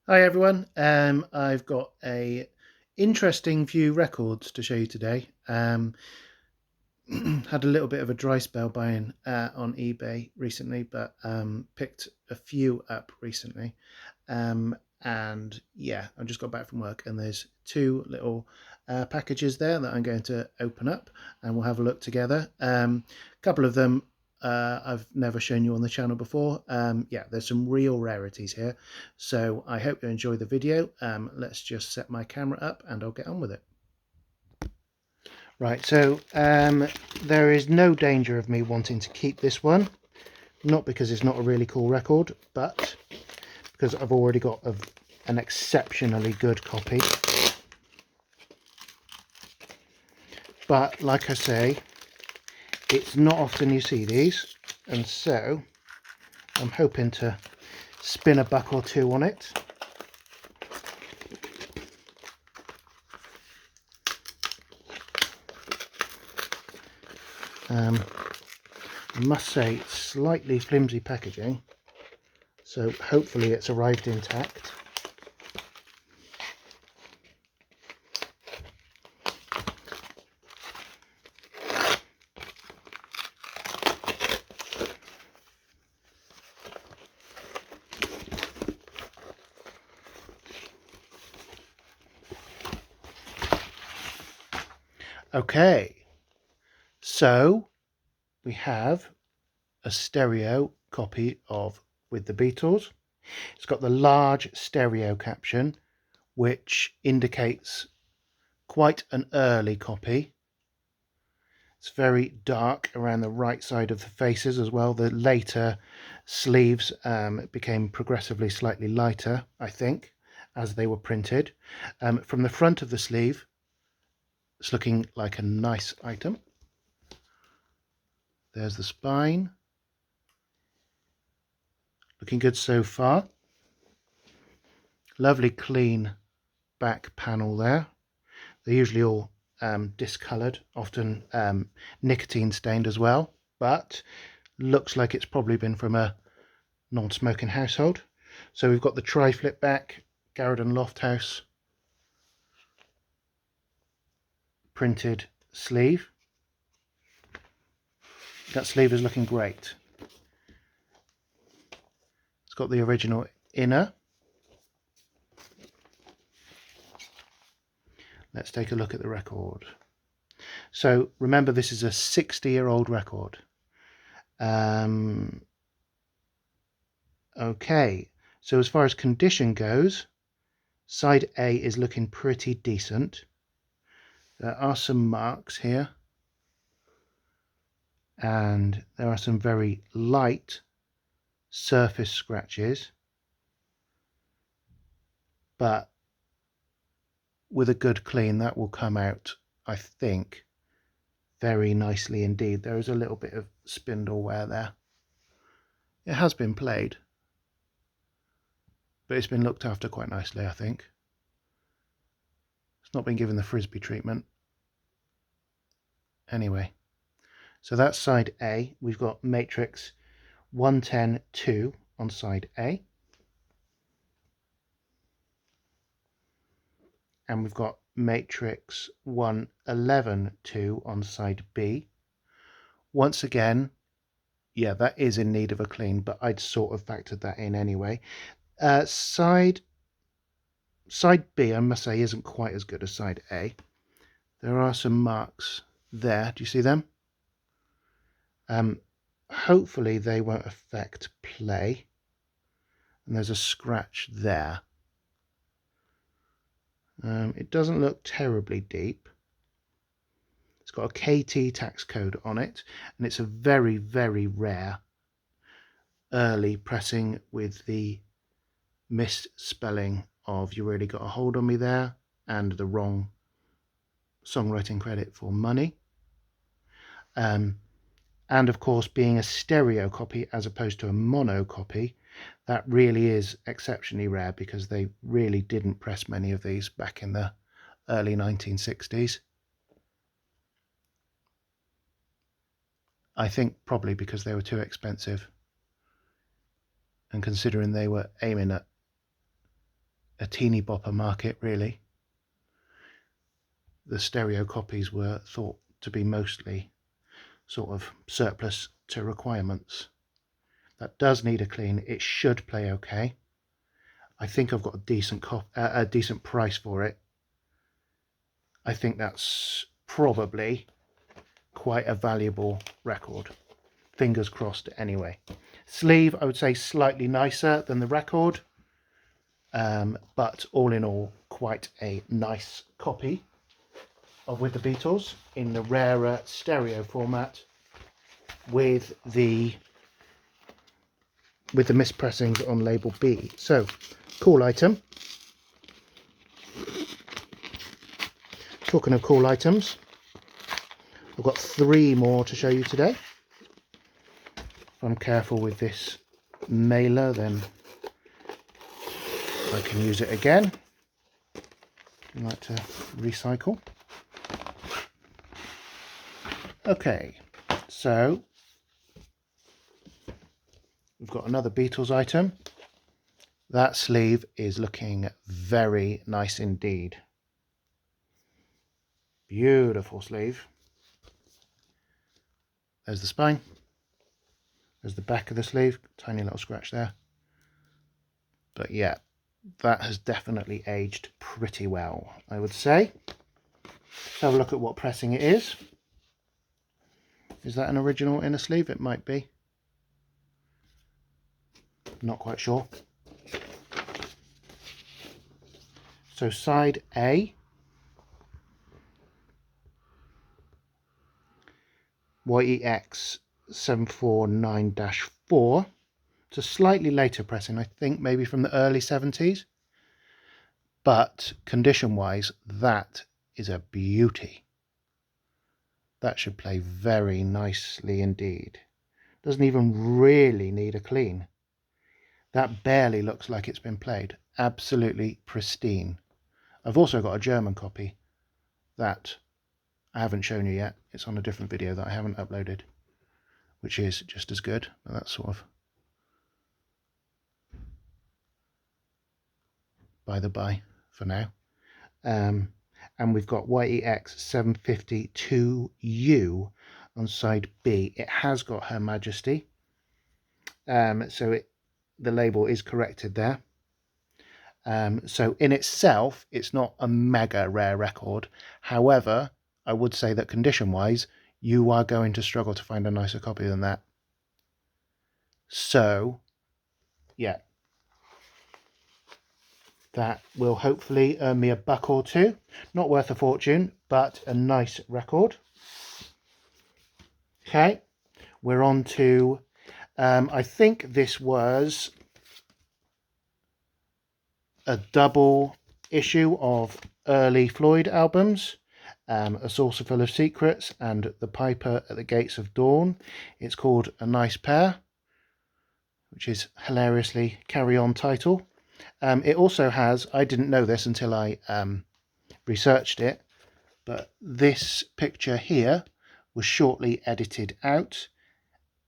Hi everyone. I've got a interesting few records to show you today. Had a little bit of a dry spell buying on eBay recently, but picked a few up recently. And yeah, I just got back from work, and there's two little packages there that I'm going to open up, and we'll have a look together. A couple of them I've never shown you on the channel before. Yeah, there's some real rarities here, so I hope you enjoy the video. Let's just set my camera up and I'll get on with it. Right, so there is no danger of me wanting to keep this one, not because it's not a really cool record, but because I've already got an exceptionally good copy. But like I say, it's not often you see these, and so I'm hoping to spin a buck or two on it. I must say, it's slightly flimsy packaging, so hopefully it's arrived intact. Okay, so we have a stereo copy of With the Beatles. It's got the large stereo caption, which indicates quite an early copy. It's very dark around the right side of the faces as well. The later sleeves became progressively slightly lighter, I think, as they were printed. From the front of the sleeve, it's looking like a nice item. There's the spine. Looking good so far. Lovely clean back panel there. They're usually all discoloured, often nicotine stained as well, but looks like it's probably been from a non-smoking household. So we've got the tri-flip back, Garrett and Lofthouse printed sleeve. That sleeve is looking great. It's got the original inner. Let's take a look at the record. So remember, this is a 60-year-old record. Okay, so as far as condition goes, side A is looking pretty decent. There are some marks here, and there are some very light surface scratches, but with a good clean that will come out, I think, very nicely indeed. There is a little bit of spindle wear there. It has been played, but it's been looked after quite nicely, I think. It's not been given the frisbee treatment. Anyway, so that's side A. We've got matrix 110.2 on side A, and we've got matrix 111.2 on side B. Once again, yeah, that is in need of a clean, but I'd sort of factored that in anyway. Side B, I must say, isn't quite as good as side A. There are some marks there. Do you see them? Hopefully they won't affect play. And there's a scratch there. It doesn't look terribly deep. It's got a KT tax code on it, and it's a very, very rare early pressing with the misspelling of "You Really Got a Hold on Me" there, and the wrong songwriting credit for "Money." And of course, being a stereo copy as opposed to a mono copy, that really is exceptionally rare, because they really didn't press many of these back in the early 1960s. I think probably because they were too expensive, and considering they were aiming at a teeny bopper market, really. The stereo copies were thought to be mostly sort of surplus to requirements. That does need a clean. It should play okay. I think I've got a decent price for it. I think that's probably quite a valuable record. Fingers crossed anyway. Sleeve, I would say slightly nicer than the record, but all in all, quite a nice copy of With the Beatles in the rarer stereo format with the mispressings on label B. So, cool item. Talking of cool items, I've got 3 more to show you today. If I'm careful with this mailer, then I can use it again. I like to recycle. Okay, so we've got another Beatles item. That sleeve is looking very nice indeed. Beautiful sleeve. There's the spine. There's the back of the sleeve. Tiny little scratch there. But yeah, that has definitely aged pretty well, I would say. Let's have a look at what pressing it is. Is that an original inner sleeve? It might be. Not quite sure. So side A, YEX 749-4. It's a slightly later pressing, I think maybe from the early 70s. But condition-wise, that is a beauty. That should play very nicely indeed. Doesn't even really need a clean. That barely looks like it's been played. Absolutely pristine. I've also got a German copy that I haven't shown you yet. It's on a different video that I haven't uploaded, which is just as good. But that's sort of by the by for now. And we've got YEX 752U on side B. It has got Her Majesty. So the label is corrected there. So in itself, it's not a mega rare record. However, I would say that condition-wise, you are going to struggle to find a nicer copy than that. So, yeah. That will hopefully earn me $1 or $2. Not worth a fortune, but a nice record. Okay, we're on to, I think this was a double issue of early Floyd albums, A Saucer Full of Secrets and The Piper at the Gates of Dawn. It's called A Nice Pair, which is hilariously carry-on title. It also has, I didn't know this until I researched it, but this picture here was shortly edited out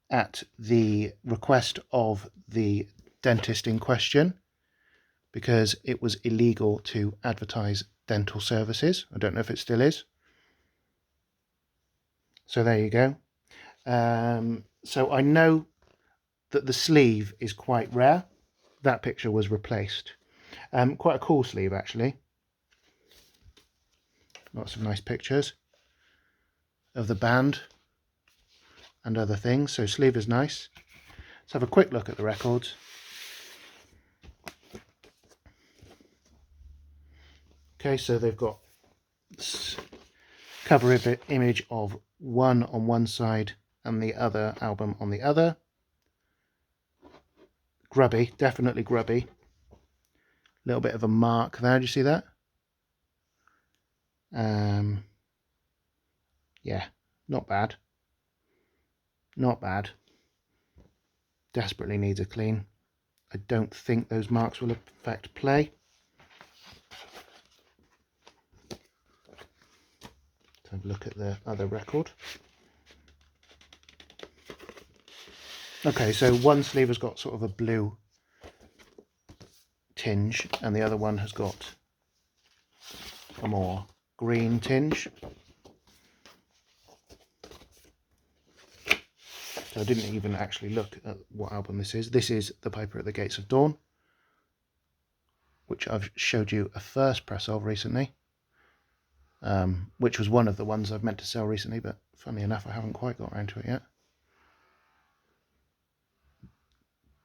at the request of the dentist in question, because it was illegal to advertise dental services. I don't know if it still is. So there you go. So I know that the sleeve is quite rare. That picture was replaced. Quite a cool sleeve, actually. Lots of nice pictures of the band and other things. So sleeve is nice. Let's have a quick look at the records. Okay, so they've got cover image of one on one side and the other album on the other. Grubby, definitely grubby. A little bit of a mark there, do you see that? Yeah, not bad. Not bad. Desperately needs a clean. I don't think those marks will affect play. Let's have a look at the other record. Okay, so one sleeve has got sort of a blue tinge and the other one has got a more green tinge. So I didn't even actually look at what album this is. This is The Piper at the Gates of Dawn, which I've showed you a first press of recently, which was one of the ones I've meant to sell recently, but funnily enough I haven't quite got around to it yet.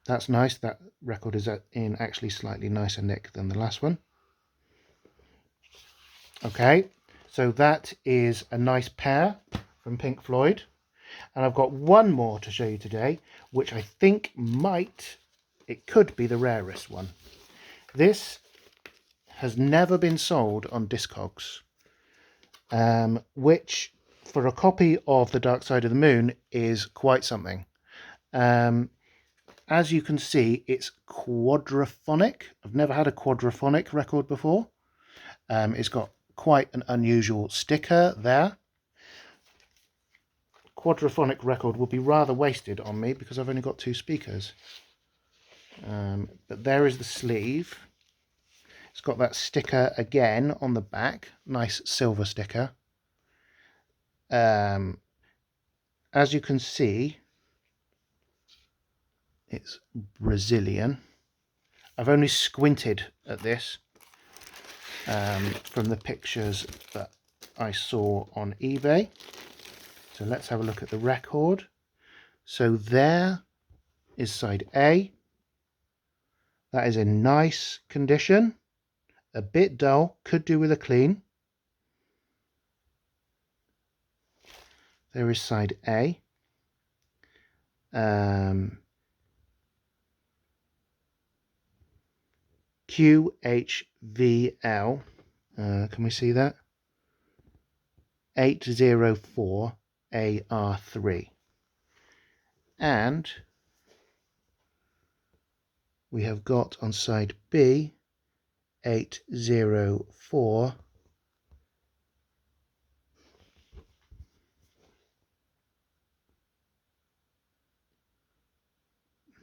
That's nice. That record is in actually slightly nicer nick than the last one. Okay, so that is a nice pair from Pink Floyd. And I've got one more to show you today, which I think it could be the rarest one. This has never been sold on Discogs, which for a copy of The Dark Side of the Moon is quite something. As you can see, it's quadraphonic. I've never had a quadraphonic record before. It's got quite an unusual sticker there. Quadraphonic record will be rather wasted on me because I've only got 2 speakers. But there is the sleeve. It's got that sticker again on the back, nice silver sticker. As you can see, it's Brazilian. I've only squinted at this from the pictures that I saw on eBay. So let's have a look at the record. So there is side A. That is in nice condition. A bit dull, could do with a clean. There is side A. QHVL. Can we see that? 804 AR3. And we have got on side B 804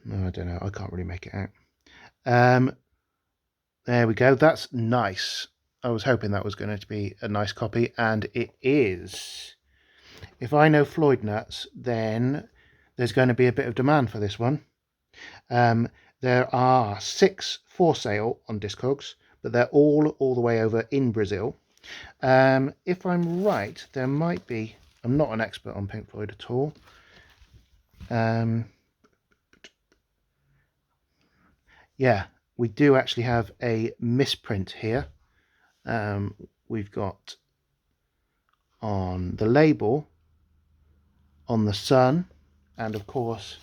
no, I don't know, I can't really make it out. There we go, that's nice. I was hoping that was going to be a nice copy, and it is. If I know Floyd nuts, then there's going to be a bit of demand for this one. There are 6 for sale on Discogs, but they're all the way over in Brazil. If I'm right, there might be. I'm not an expert on Pink Floyd at all. Yeah, we do actually have a misprint here. We've got on the label, on the sun, and of course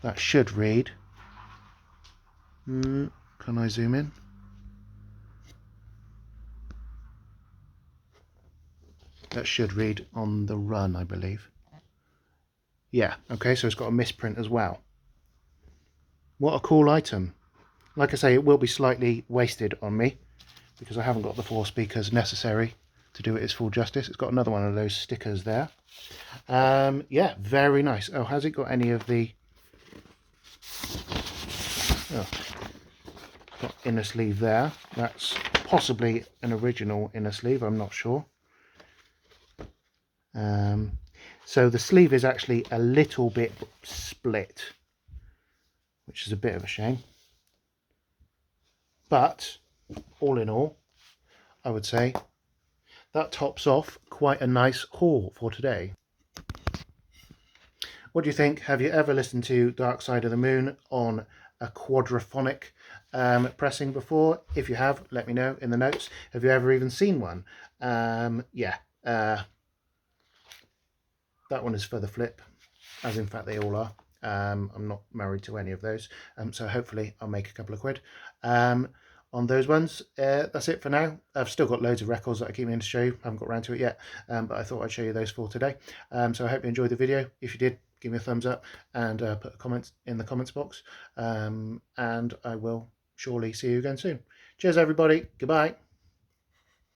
that should read, can I zoom in? That should read On the Run, I believe. Yeah, okay, so it's got a misprint as well. What a cool item. Like I say, it will be slightly wasted on me because I haven't got the 4 speakers necessary to do it its full justice. It's got another one of those stickers there. Yeah, very nice. Oh, has it got any of the... Oh, got inner sleeve there. That's possibly an original inner sleeve, I'm not sure. So the sleeve is actually a little bit split, which is a bit of a shame. But all in all, I would say that tops off quite a nice haul for today. What do you think? Have you ever listened to Dark Side of the Moon on a quadraphonic pressing before? If you have, let me know in the notes. Have you ever even seen one? Yeah, that one is for the flip, as in fact they all are. I'm not married to any of those, so hopefully I'll make a couple of quid on those ones. That's it for now. I've still got loads of records that I keep meaning to show you. I haven't got around to it yet, but I thought I'd show you those for today. So I hope you enjoyed the video. If you did, give me a thumbs up and put a comment in the comments box, and I will surely see you again soon. Cheers everybody, goodbye.